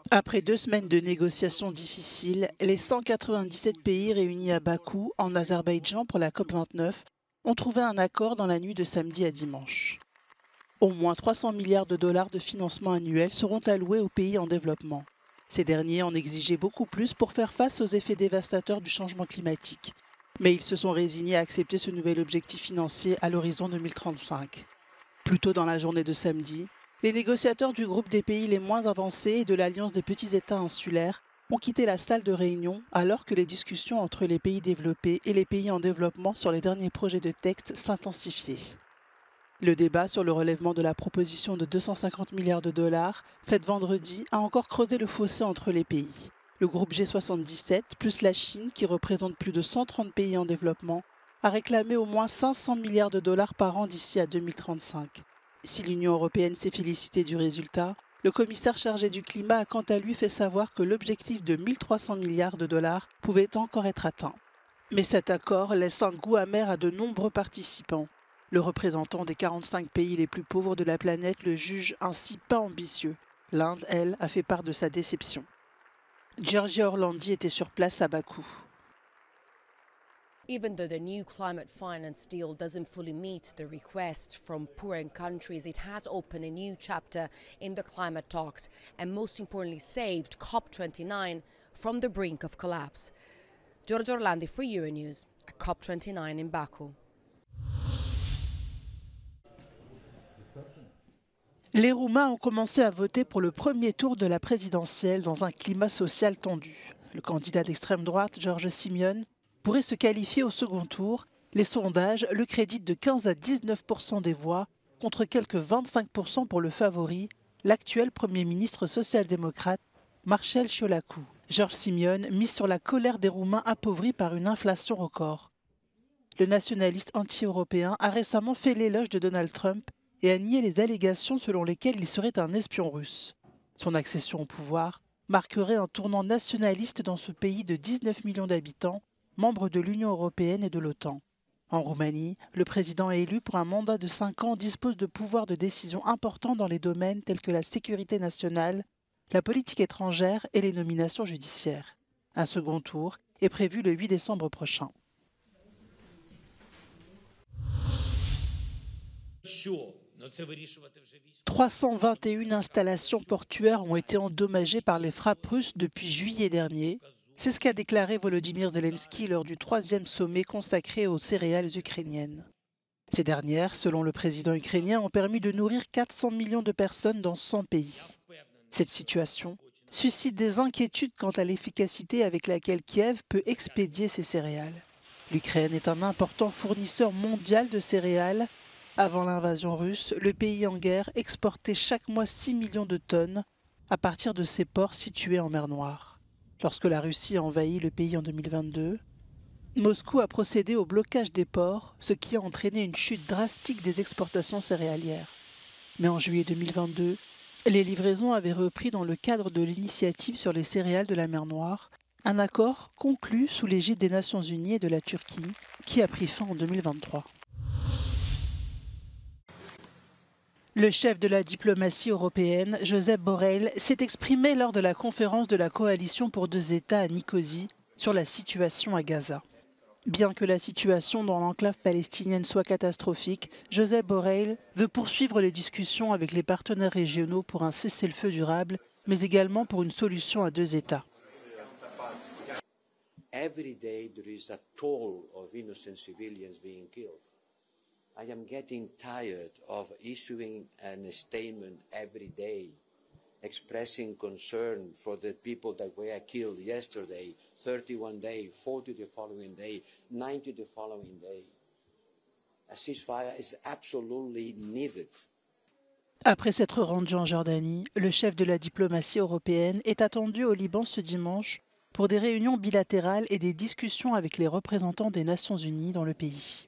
Après 2 semaines de négociations difficiles, les 197 pays réunis à Bakou, en Azerbaïdjan, pour la COP29, ont trouvé un accord dans la nuit de samedi à dimanche. Au moins 300 milliards de dollars de financement annuel seront alloués aux pays en développement. Ces derniers en exigeaient beaucoup plus pour faire face aux effets dévastateurs du changement climatique. Mais ils se sont résignés à accepter ce nouvel objectif financier à l'horizon 2035. Plus tôt dans la journée de samedi, les négociateurs du groupe des pays les moins avancés et de l'Alliance des petits États insulaires ont quitté la salle de réunion alors que les discussions entre les pays développés et les pays en développement sur les derniers projets de texte s'intensifiaient. Le débat sur le relèvement de la proposition de 250 milliards de dollars, faite vendredi, a encore creusé le fossé entre les pays. Le groupe G77, plus la Chine, qui représente plus de 130 pays en développement, a réclamé au moins 500 milliards de dollars par an d'ici à 2035. Si l'Union européenne s'est félicitée du résultat, le commissaire chargé du climat a quant à lui fait savoir que l'objectif de 1300 milliards de dollars pouvait encore être atteint. Mais cet accord laisse un goût amer à de nombreux participants. Le représentant des 45 pays les plus pauvres de la planète le juge ainsi pas ambitieux. L'Inde, elle, a fait part de sa déception. Giorgia Orlandi était sur place à Bakou. Even though the new climate finance deal doesn't fully meet the request from poorer countries, it has opened a new chapter in the climate talks and most importantly saved COP29 from the brink of collapse. Giorgia Orlandi for Euronews at COP29 in Baku. Les Roumains ont commencé à voter pour le premier tour de la présidentielle dans un climat social tendu. Le candidat d'extrême droite, George Simion, pourrait se qualifier au second tour. Les sondages le créditent de 15 à 19% des voix, contre quelques 25% pour le favori, l'actuel Premier ministre social-démocrate, Marcel Ciolacu. George Simion mise sur la colère des Roumains appauvris par une inflation record. Le nationaliste anti-européen a récemment fait l'éloge de Donald Trump et a nié les allégations selon lesquelles il serait un espion russe. Son accession au pouvoir marquerait un tournant nationaliste dans ce pays de 19 millions d'habitants, membre de l'Union européenne et de l'OTAN. En Roumanie, le président élu pour un mandat de 5 ans dispose de pouvoirs de décision importants dans les domaines tels que la sécurité nationale, la politique étrangère et les nominations judiciaires. Un second tour est prévu le 8 décembre prochain. 321 installations portuaires ont été endommagées par les frappes russes depuis juillet dernier. C'est ce qu'a déclaré Volodymyr Zelensky lors du 3e sommet consacré aux céréales ukrainiennes. Ces dernières, selon le président ukrainien, ont permis de nourrir 400 millions de personnes dans 100 pays. Cette situation suscite des inquiétudes quant à l'efficacité avec laquelle Kiev peut expédier ces céréales. L'Ukraine est un important fournisseur mondial de céréales. Avant l'invasion russe, le pays en guerre exportait chaque mois 6 millions de tonnes à partir de ses ports situés en mer Noire. Lorsque la Russie a envahi le pays en 2022, Moscou a procédé au blocage des ports, ce qui a entraîné une chute drastique des exportations céréalières. Mais en juillet 2022, les livraisons avaient repris dans le cadre de l'initiative sur les céréales de la mer Noire, un accord conclu sous l'égide des Nations Unies et de la Turquie, qui a pris fin en 2023. Le chef de la diplomatie européenne, Josep Borrell, s'est exprimé lors de la conférence de la coalition pour 2 États à Nicosie sur la situation à Gaza. Bien que la situation dans l'enclave palestinienne soit catastrophique, Josep Borrell veut poursuivre les discussions avec les partenaires régionaux pour un cessez-le-feu durable, mais également pour une solution à 2 États. Every day there is a toll of innocent civilians being killed. I am getting tired of issuing a statement every day, expressing concern for the people that were killed yesterday, 31 days, 40 the following day, 90 the following day. A ceasefire is absolutely needed. Après s'être rendu en Jordanie, le chef de la diplomatie européenne est attendu au Liban ce dimanche pour des réunions bilatérales et des discussions avec les représentants des Nations Unies dans le pays.